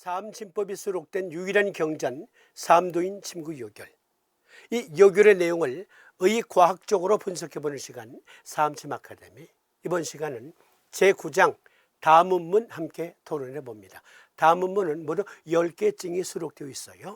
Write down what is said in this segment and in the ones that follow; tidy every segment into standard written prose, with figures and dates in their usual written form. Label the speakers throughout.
Speaker 1: 사암침법이 수록된 유일한 경전 삼도인 침구요결. 이 요결의 내용을 의과학적으로 분석해보는 시간 사암침 아카데미. 이번 시간은 제9장 다문문 함께 토론해봅니다. 다문문은 모두 10개의 증이 수록되어 있어요.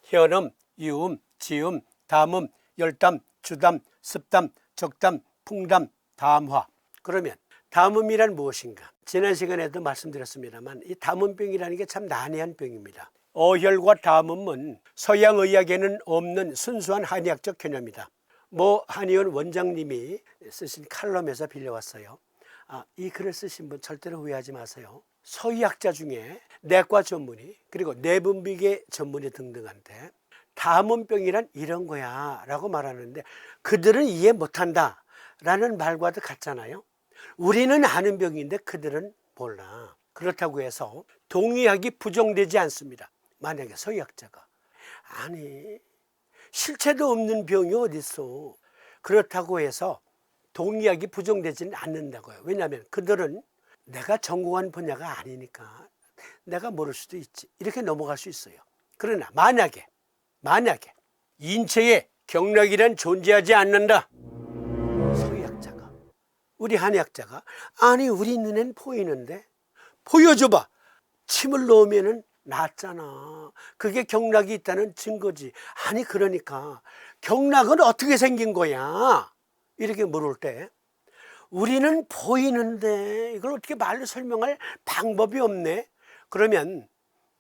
Speaker 1: 현음, 유음, 지음, 담음, 열담, 주담, 습담, 적담, 풍담, 담화. 그러면 담음이란 무엇인가? 지난 시간에도 말씀드렸습니다만 이 담음병이라는 게 참 난해한 병입니다. 어혈과 담음은 서양의학에는 없는 순수한 한의학적 개념이다. 한의원 원장님이 쓰신 칼럼에서 빌려왔어요. 이 글을 쓰신 분 절대로 후회하지 마세요. 서의학자 중에 내과 전문의 그리고 내분비계 전문의 등등한테 담음병이란 이런 거야 라고 말하는데 그들은 이해 못한다 라는 말과도 같잖아요. 우리는 아는 병인데 그들은 몰라. 그렇다고 해서 동의학이 부정되지 않습니다. 만약에 서의학자가 실체도 없는 병이 어딨어. 그렇다고 해서 동의학이 부정되지는 않는다고요. 왜냐하면 그들은 내가 전공한 분야가 아니니까 내가 모를 수도 있지. 이렇게 넘어갈 수 있어요. 그러나 만약에 인체에 경락이란 존재하지 않는다. 서의학자가, 우리 한의학자가 우리 눈엔 보이는데 보여줘봐. 침을 넣으면은 낫잖아. 그게 경락이 있다는 증거지. 그러니까 경락은 어떻게 생긴 거야? 이렇게 물을 때 우리는 보이는데 이걸 어떻게 말로 설명할 방법이 없네. 그러면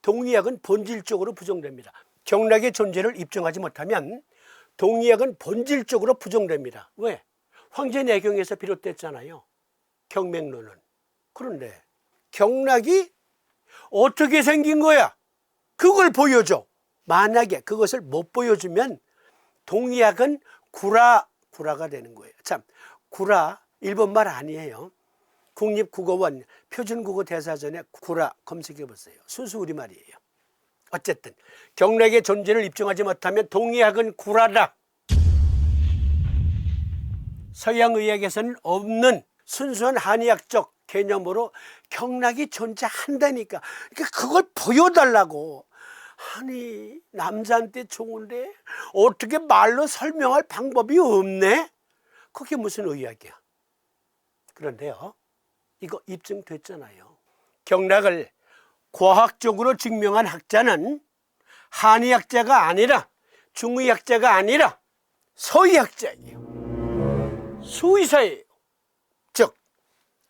Speaker 1: 동의학은 본질적으로 부정됩니다. 경락의 존재를 입증하지 못하면 동의학은 본질적으로 부정됩니다. 왜? 황제내경에서 비롯됐잖아요. 경맥론은. 그런데 경락이 어떻게 생긴 거야? 그걸 보여줘. 만약에 그것을 못 보여주면 동의학은 구라가 되는 거예요. 참, 구라 일본말 아니에요. 국립국어원 표준국어대사전에 구라 검색해 보세요. 순수 우리말이에요. 어쨌든 경락의 존재를 입증하지 못하면 동의학은 구라다. 서양의학에서는 없는 순수한 한의학적 개념으로 경락이 존재한다니까. 그걸 보여달라고. 남자한테 좋은데 어떻게 말로 설명할 방법이 없네? 그게 무슨 의학이야? 그런데요, 이거 입증됐잖아요. 경락을 과학적으로 증명한 학자는 한의학자가 아니라 중의학자가 아니라 서의학자예요. 수의사예요. 즉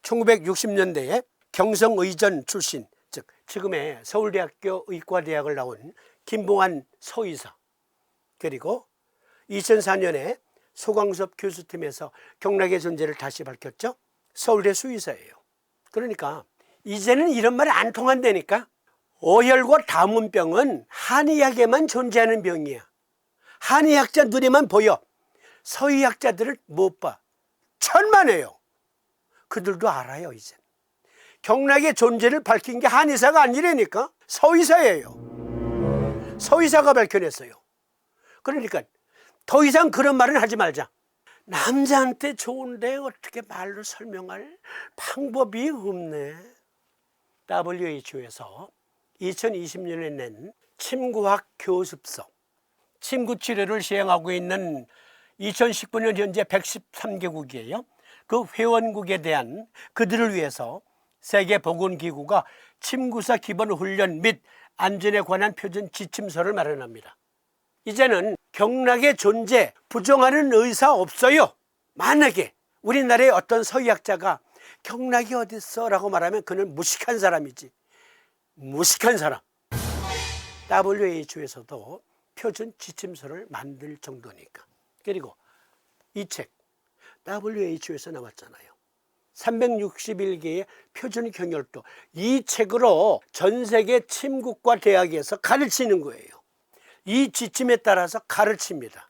Speaker 1: 1960년대에 경성의전 출신, 즉 지금의 서울대학교 의과대학을 나온 김봉환 서의사, 그리고 2004년에 소광섭 교수팀에서 경락의 존재를 다시 밝혔죠. 서울대 수의사예요. 그러니까 이제는 이런 말이 안 통한다니까. 어혈과 담음병은 한의학에만 존재하는 병이야. 한의학자 눈에만 보여. 서의학자들은 못 봐. 천만에요. 그들도 알아요. 이제 경락의 존재를 밝힌 게 한의사가 아니라니까. 서의사예요. 서의사가 밝혀냈어요. 그러니까 더 이상 그런 말은 하지 말자. 남자한테 좋은데 어떻게 말로 설명할 방법이 없네. WHO에서 2020년에 낸 침구학 교습서, 침구 치료를 시행하고 있는 2019년 현재 113개국이에요. 그 회원국에 대한 그들을 위해서 세계보건기구가 침구사 기본 훈련 및 안전에 관한 표준 지침서를 마련합니다. 이제는 경락의 존재 부정하는 의사 없어요. 만약에 우리나라의 어떤 서의학자가 경락이 어딨어 라고 말하면 그는 무식한 사람이지. 무식한 사람. WHO에서도 표준 지침서를 만들 정도니까. 그리고 이 책 WHO에서 나왔잖아요. 361개의 표준 경혈도. 이 책으로 전 세계 침구과 대학에서 가르치는 거예요. 이 지침에 따라서 가르칩니다.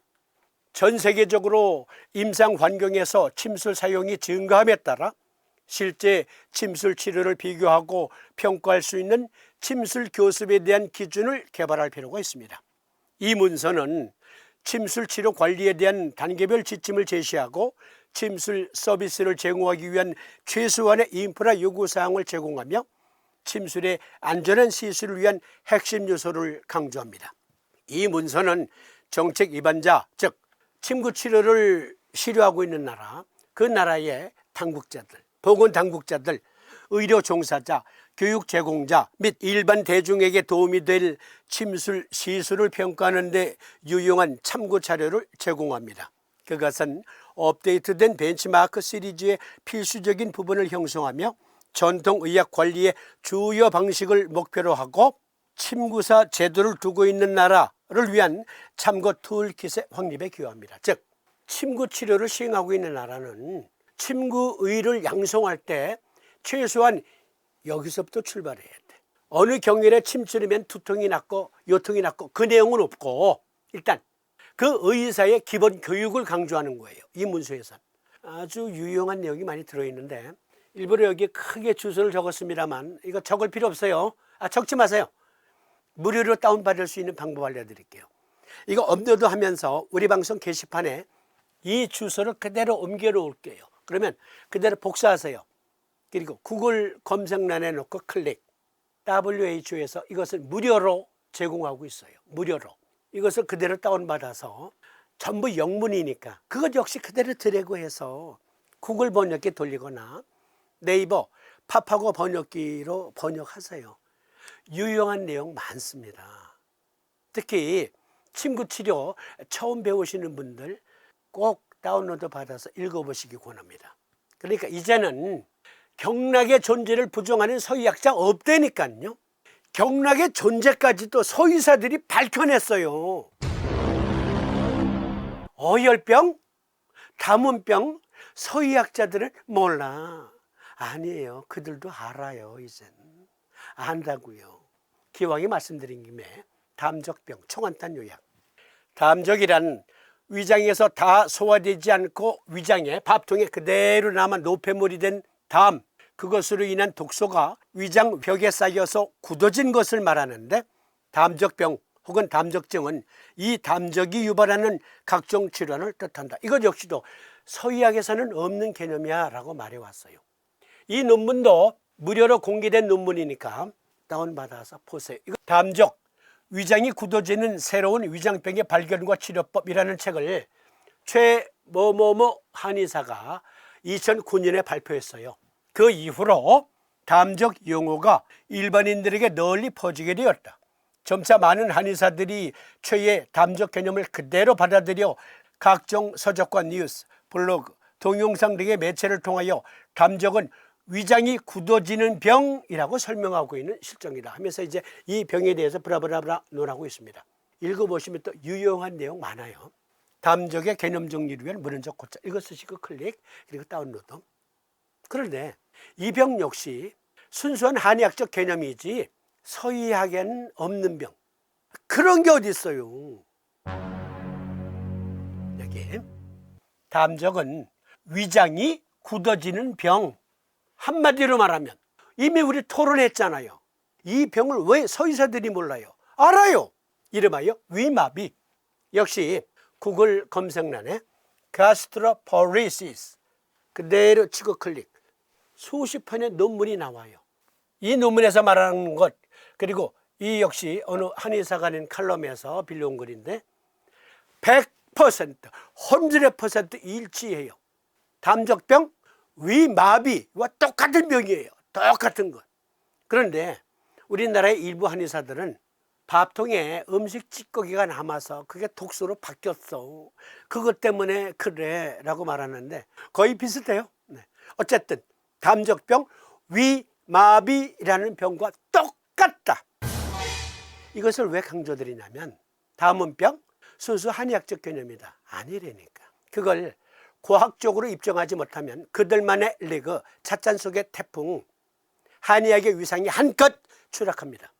Speaker 1: 전 세계적으로 임상 환경에서 침술 사용이 증가함에 따라 실제 침술 치료를 비교하고 평가할 수 있는 침술 교습에 대한 기준을 개발할 필요가 있습니다. 이 문서는 침술 치료 관리에 대한 단계별 지침을 제시하고 침술 서비스를 제공하기 위한 최소한의 인프라 요구사항을 제공하며 침술의 안전한 시술을 위한 핵심 요소를 강조합니다. 이 문서는 정책 위반자, 즉 침구 치료를 시료하고 있는 나라, 그 나라의 당국자들, 보건당국자들, 의료 종사자, 교육 제공자 및 일반 대중에게 도움이 될 침술 시술을 평가하는 데 유용한 참고 자료를 제공합니다. 그것은 업데이트된 벤치마크 시리즈의 필수적인 부분을 형성하며 전통의학 관리의 주요 방식을 목표로 하고 침구사 제도를 두고 있는 나라를 위한 참고 툴킷의 확립에 기여합니다. 즉, 침구 치료를 시행하고 있는 나라는 침구의를 양성할 때 최소한 여기서부터 출발해야 돼. 어느 경혈에 침술이면 두통이 낫고 요통이 낫고 그 내용은 없고 일단 그 의사의 기본 교육을 강조하는 거예요. 이 문서에서 아주 유용한 내용이 많이 들어있는데 일부러 여기에 크게 주소를 적었습니다만 이거 적을 필요 없어요. 적지 마세요. 무료로 다운받을 수 있는 방법 알려드릴게요. 이거 업로드하면서 우리 방송 게시판에 이 주소를 그대로 옮겨 놓을게요. 그러면 그대로 복사하세요. 그리고 구글 검색란에 놓고 클릭. WHO에서 이것을 무료로 제공하고 있어요. 무료로. 이것을 그대로 다운받아서 전부 영문이니까 그것 역시 그대로 드래그해서 구글 번역기 돌리거나 네이버 팝하고 번역기로 번역하세요. 유용한 내용 많습니다. 특히 침구 치료 처음 배우시는 분들 꼭 다운로드 받아서 읽어보시기 권합니다. 그러니까 이제는 경락의 존재를 부정하는 서의학자 없다니까요. 경락의 존재까지도 서의사들이 밝혀냈어요. 어혈병, 담원병, 서의학자들은 몰라. 아니에요. 그들도 알아요. 이젠 안다고요. 기왕에 말씀드린 김에 담적병, 총한탄 요약. 담적이란 위장에서 다 소화되지 않고 위장에 밥통에 그대로 남아 노폐물이 된 담, 그것으로 인한 독소가 위장 벽에 쌓여서 굳어진 것을 말하는데 담적병 혹은 담적증은 이 담적이 유발하는 각종 질환을 뜻한다. 이것 역시도 서의학에서는 없는 개념이야 라고 말해왔어요. 이 논문도 무료로 공개된 논문이니까 다운받아서 보세요. 이거 담적, 위장이 굳어지는 새로운 위장병의 발견과 치료법이라는 책을 최뭐뭐뭐 한의사가 2009년에 발표했어요. 그 이후로 담적 용어가 일반인들에게 널리 퍼지게 되었다. 점차 많은 한의사들이 최의 담적 개념을 그대로 받아들여 각종 서적과 뉴스, 블로그, 동영상 등의 매체를 통하여 담적은 위장이 굳어지는 병이라고 설명하고 있는 실정이다 하면서 이제 이 병에 대해서 브라브라브라 논하고 있습니다. 읽어보시면 또 유용한 내용 많아요. 담적의 개념 정리를 위한 문헌적 고찰, 이거 쓰시고 클릭, 그리고 다운로드. 그런데 이 병 역시 순수한 한의학적 개념이지 서의학에는 없는 병, 그런 게 어디 있어요. 여기 담적은 위장이 굳어지는 병, 한마디로 말하면 이미 우리 토론했잖아요. 이 병을 왜 서의사들이 몰라요? 알아요. 이름하여 위마비. 역시 구글 검색란에 gastroparesis 그대로 치고 클릭. 수십 편의 논문이 나와요. 이 논문에서 말하는 것, 그리고 이 역시 어느 한의사가 낸 칼럼에서 빌려온 글인데 100%, 100% 일치해요. 담적병, 위마비와 똑같은 병이에요. 똑같은 것. 그런데 우리나라의 일부 한의사들은 밥통에 음식 찌꺼기가 남아서 그게 독소로 바뀌었어. 그것 때문에 그래 라고 말하는데 거의 비슷해요. 네. 어쨌든 담적병, 위마비라는 병과 똑같다. 이것을 왜 강조드리냐면 담원병, 순수 한의학적 개념이다. 아니라니까. 그걸 과학적으로 입증하지 못하면 그들만의 리그, 찻잔 속의 태풍, 한의학의 위상이 한껏 추락합니다.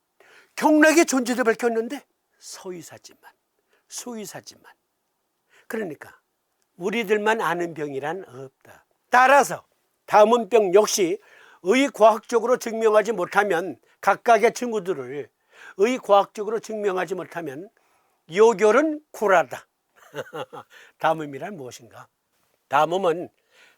Speaker 1: 경락의 존재도 밝혔는데 서의사지만, 수의사지만. 그러니까 우리들만 아는 병이란 없다. 따라서 담원병 역시 의과학적으로 증명하지 못하면 각각의 친구들을 의과학적으로 증명하지 못하면 요결은 굴하다. 담음이란 무엇인가? 담음은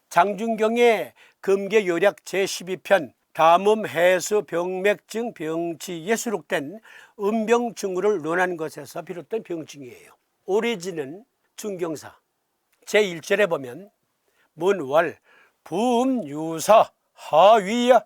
Speaker 1: 장준경의 금계요략 제12편 담음, 해수, 병맥증, 병치에 수록된 음병 증후를 논한 것에서 비롯된 병증이에요. 오리진은 중경사 제1절에 보면 문월 부음유사 하위야,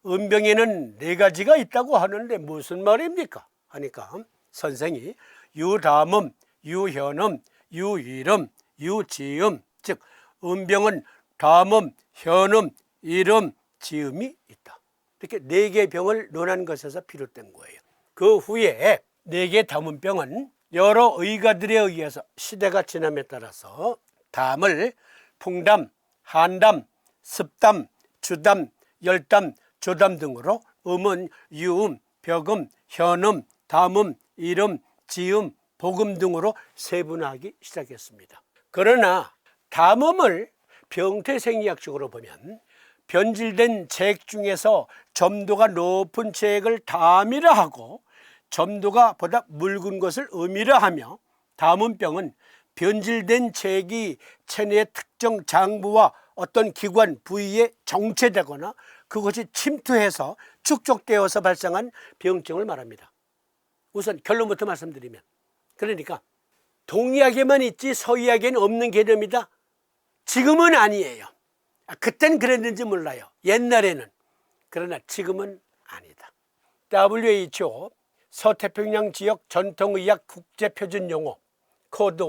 Speaker 1: 음병에는 4가지가 있다고 하는데 무슨 말입니까? 하니까 선생이 유담음, 유현음, 유이름, 유지음, 즉 음병은 담음, 현음, 이름, 지음이 있다. 이렇게 4개의 병을 논한 것에서 비롯된 거예요. 그 후에 4개 담음병은 여러 의가들에 의해서 시대가 지남에 따라서 담을 풍담, 한담, 습담, 주담, 열담, 조담 등으로 음은 유음, 벽음, 현음, 담음, 이름, 지음, 복음 등으로 세분화하기 시작했습니다. 그러나 담음을 병태생리학적으로 보면 변질된 책 중에서 점도가 높은 책을 담이라 하고 점도가 보다 묽은 것을 음이라 하며, 담음병은 변질된 책이 체내의 특정 장부와 어떤 기관 부위에 정체되거나 그것이 침투해서 축적되어서 발생한 병증을 말합니다. 우선 결론부터 말씀드리면, 그러니까 동의학에만 있지 서의학에는 없는 개념이다? 지금은 아니에요. 그땐 그랬는지 몰라요. 옛날에는. 그러나 지금은 아니다. WHO 서태평양 지역 전통의학 국제표준용어 코드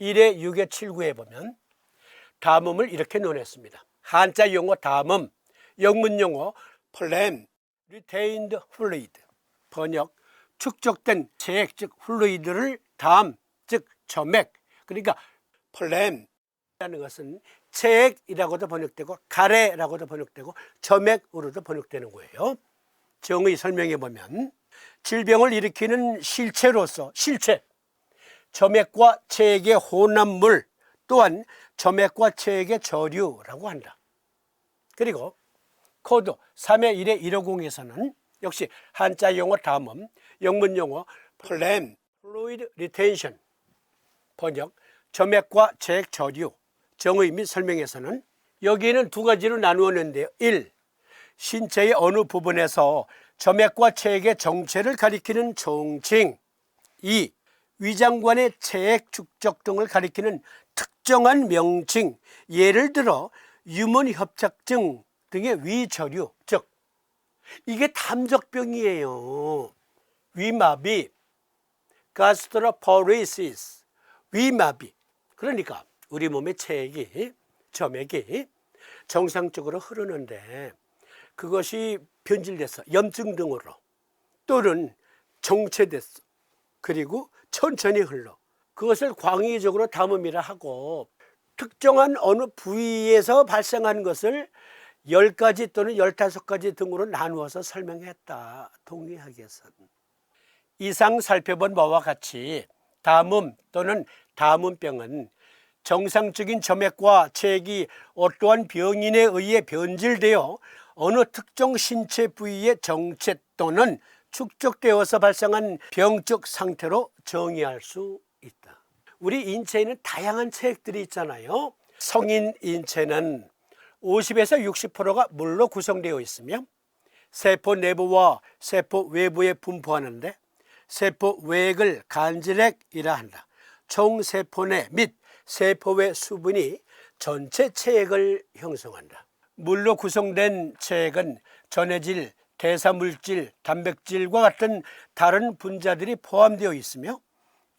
Speaker 1: 1의 6의 79에 보면 담음을 이렇게 논했습니다. 한자 용어 담음, 영문 용어 플랜 retained fluid, 번역 축적된 체액 즉 플루이드를 담 즉 점액, 그러니까 플랜이라는 것은 체액이라고도 번역되고 가래라고도 번역되고 점액으로도 번역되는 거예요. 정의 설명해 보면 질병을 일으키는 실체로서 실체, 점액과 체액의 혼합물 또한 점액과 체액의 저류라고 한다. 그리고 코드 3의 1의 150에서는 역시 한자 용어 담음, 영문 용어 플랜 플루이드 리텐션, 번역 점액과 체액 저류, 정의 및 설명에서는 여기에는 2가지로 나누었는데요. 1. 신체의 어느 부분에서 점액과 체액의 정체를 가리키는 종칭. 2. 위장관의 체액 축적 등을 가리키는 특정한 명칭, 예를 들어 유문협착증 등의 위저류, 즉 이게 담적병이에요. 위마비, 가스트로포레시스, 위마비. 그러니까 우리 몸의 체액이, 점액이 정상적으로 흐르는데 그것이 변질됐어, 염증 등으로, 또는 정체됐어, 그리고 천천히 흘러. 그것을 광의적으로 담음이라 하고, 특정한 어느 부위에서 발생하는 것을 10가지 또는 15가지 등으로 나누어서 설명했다. 동의학에서는. 이상 살펴본 바와 같이 담음 또는 담음병은 정상적인 점액과 체액이 어떠한 병인에 의해 변질되어 어느 특정 신체 부위의 정체 또는 축적되어서 발생한 병적 상태로 정의할 수 있다. 우리 인체에는 다양한 체액들이 있잖아요. 성인 인체는 50에서 60%가 물로 구성되어 있으며 세포 내부와 세포 외부에 분포하는데 세포 외액을 간질액이라 한다. 총 세포 내 및 세포 외 수분이 전체 체액을 형성한다. 물로 구성된 체액은 전해질, 대사물질, 단백질과 같은 다른 분자들이 포함되어 있으며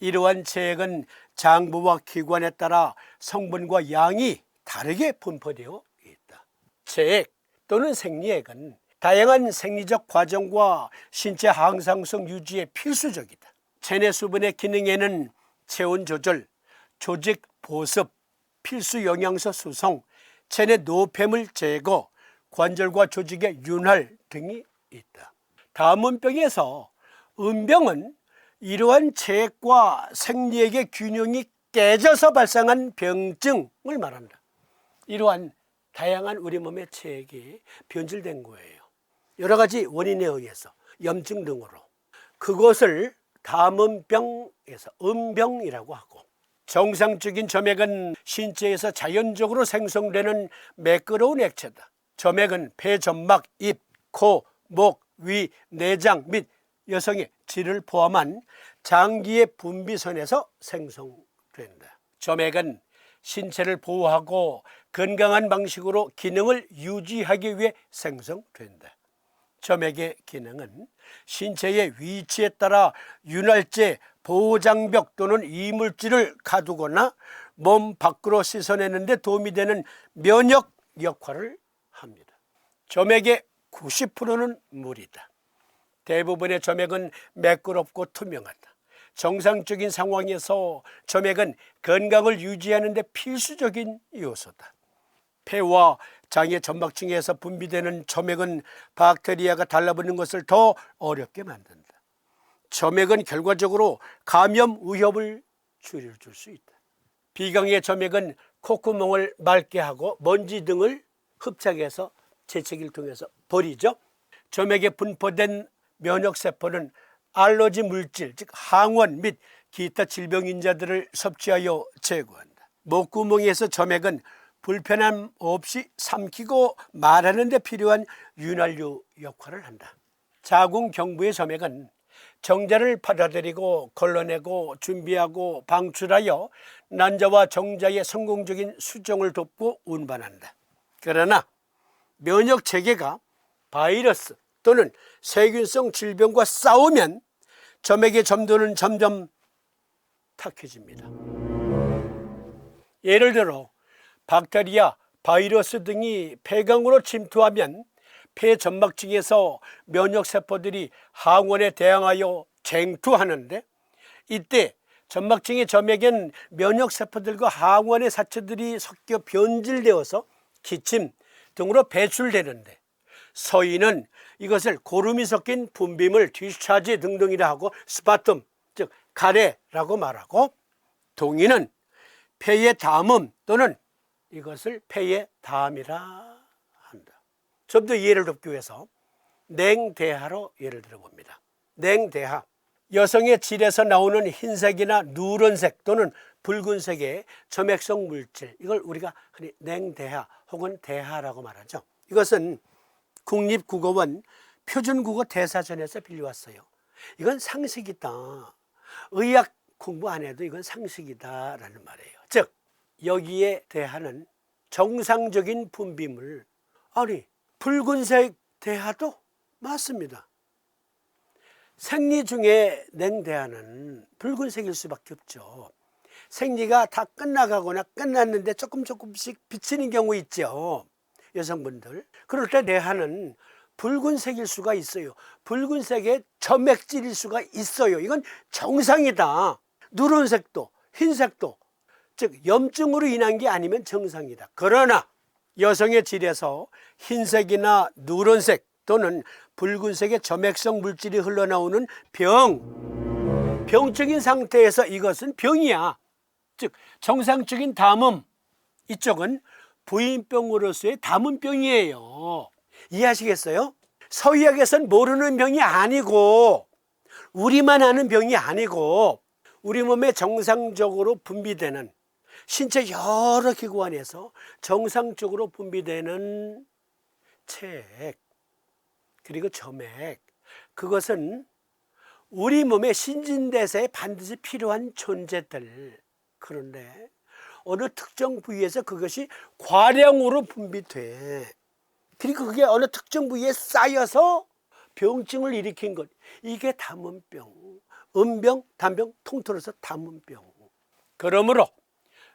Speaker 1: 이러한 체액은 장부와 기관에 따라 성분과 양이 다르게 분포되어 있다. 체액 또는 생리액은 다양한 생리적 과정과 신체 항상성 유지에 필수적이다. 체내 수분의 기능에는 체온 조절, 조직 보습, 필수 영양소 수송, 체내 노폐물 제거, 관절과 조직의 윤활 등이 있다. 담음병에서 음병은 이러한 체액과 생리액의 균형이 깨져서 발생한 병증을 말한다. 이러한 다양한 우리 몸의 체액이 변질된 거예요. 여러 가지 원인에 의해서 염증 등으로. 그것을 담음병에서 음병이라고 하고, 정상적인 점액은 신체에서 자연적으로 생성되는 매끄러운 액체다. 점액은 폐점막, 입, 코, 목, 위, 내장 및 여성의 질을 포함한 장기의 분비선에서 생성된다. 점액은 신체를 보호하고 건강한 방식으로 기능을 유지하기 위해 생성된다. 점액의 기능은 신체의 위치에 따라 윤활제, 보호장벽 또는 이물질을 가두거나 몸 밖으로 씻어내는 데 도움이 되는 면역 역할을 합니다. 점액의 90%는 물이다. 대부분의 점액은 매끄럽고 투명하다. 정상적인 상황에서 점액은 건강을 유지하는 데 필수적인 요소다. 폐와 장의 점막층에서 분비되는 점액은 박테리아가 달라붙는 것을 더 어렵게 만든다. 점액은 결과적으로 감염 위협을 줄여줄 수 있다. 비강의 점액은 콧구멍을 맑게 하고 먼지 등을 흡착해서 재채기를 통해서 버리죠. 점액에 분포된 면역세포는 알러지 물질, 즉 항원 및 기타 질병인자들을 섭취하여 제거한다. 목구멍에서 점액은 불편함 없이 삼키고 말하는 데 필요한 윤활유 역할을 한다. 자궁경부의 점액은 정자를 받아들이고 걸러내고 준비하고 방출하여 난자와 정자의 성공적인 수정을 돕고 운반한다. 그러나 면역체계가 바이러스 또는 세균성 질병과 싸우면 점액의 점도는 점점 탁해집니다. 예를 들어 박테리아, 바이러스 등이 폐경으로 침투하면 폐 점막층에서 면역세포들이 항원에 대항하여 쟁투하는데, 이때 점막층의 점액엔 면역세포들과 항원의 사체들이 섞여 변질되어서 기침 등으로 배출되는데, 서인은 이것을 고름이 섞인 분비물, 디스차지 등등이라 하고 스파툼, 즉 가래라고 말하고, 동인은 폐의 담음 또는 이것을 폐의 담이라 한다. 좀 더 이해를 돕기 위해서 냉대하로 예를 들어봅니다. 냉대하, 여성의 질에서 나오는 흰색이나 누런색 또는 붉은색의 점액성 물질, 이걸 우리가 흔히 냉대하 혹은 대하라고 말하죠. 이것은 국립국어원 표준국어 대사전에서 빌려왔어요. 이건 상식이다. 의학 공부 안 해도 이건 상식이다라는 말이에요. 즉 여기에 대하는 정상적인 분비물, 아니 붉은색 대하도 맞습니다. 생리 중에 냉대하는 붉은색일 수밖에 없죠. 생리가 다 끝나가거나 끝났는데 조금씩 비치는 경우 있죠, 여성분들. 그럴 때 대하는 붉은색일 수가 있어요. 붉은색의 점액질일 수가 있어요. 이건 정상이다. 누런색도 흰색도, 즉 염증으로 인한 게 아니면 정상이다. 그러나 여성의 질에서 흰색이나 누런색 또는 붉은색의 점액성 물질이 흘러나오는 병적인 상태에서 이것은 병이야. 즉 정상적인 담음, 이쪽은 부인병으로서의 담음병이에요. 이해하시겠어요? 서의학에서는 모르는 병이 아니고, 우리만 아는 병이 아니고, 우리 몸에 정상적으로 분비되는, 신체 여러 기관에서 정상적으로 분비되는 체액 그리고 점액, 그것은 우리 몸의 신진대사에 반드시 필요한 존재들. 그런데 어느 특정 부위에서 그것이 과량으로 분비돼. 그리고 그게 어느 특정 부위에 쌓여서 병증을 일으킨 것. 이게 담음병, 음병, 담병, 통틀어서 담음병. 그러므로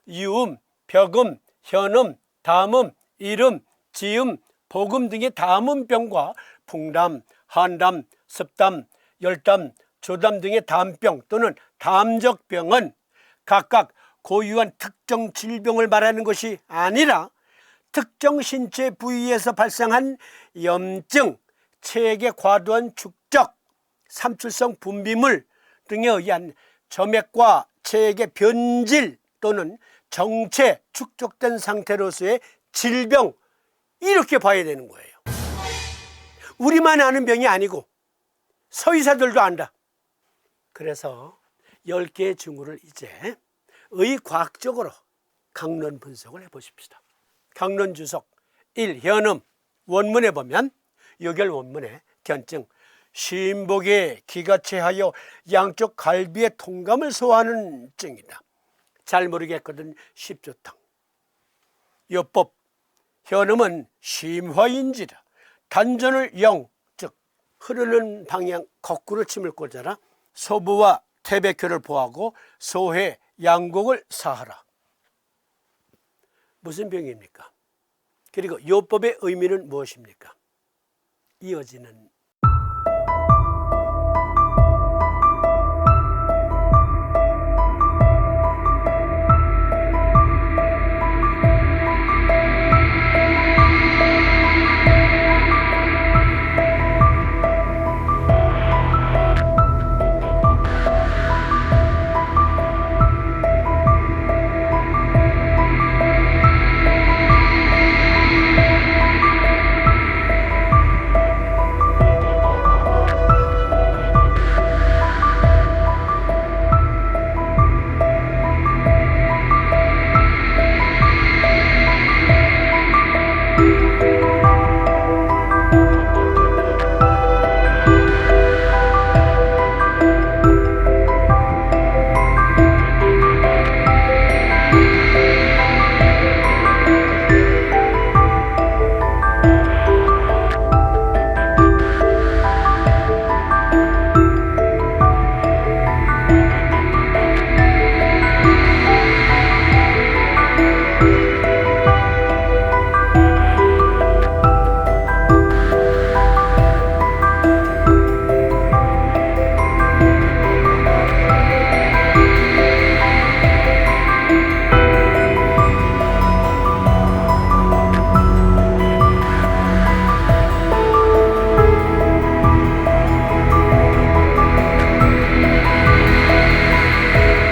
Speaker 1: 유음, 벽음, 현음, 담음, 일음, 지음, 복음 등의 담음병과 풍담, 한담, 습담, 열담, 조담 등의 담병 또는 담적병은 각각 고유한 특정 질병을 말하는 것이 아니라 특정 신체 부위에서 발생한 염증, 체액의 과도한 축적, 삼출성 분비물 등에 의한 점액과 체액의 변질 또는 정체, 축적된 상태로서의 질병, 이렇게 봐야 되는 거예요. 우리만 아는 병이 아니고 서의사들도 안다. 그래서 10개의 징후를 이제 의과학적으로 강론 분석을 해보십시다. 강론 주석 1. 현음. 원문에 보면 요결 원문의 견증 심복에 기가 체하여 양쪽 갈비의 통감을 소화하는 증이다. 잘 모르겠거든 십조탕. 요법 현음은 심화인지라 단전을 영, 즉 흐르는 방향 거꾸로 침을 꽂아라. 소부와 태백효를 보하고 소회 양곡을 사하라. 무슨 병입니까? 그리고 요법의 의미는 무엇입니까? 이어지는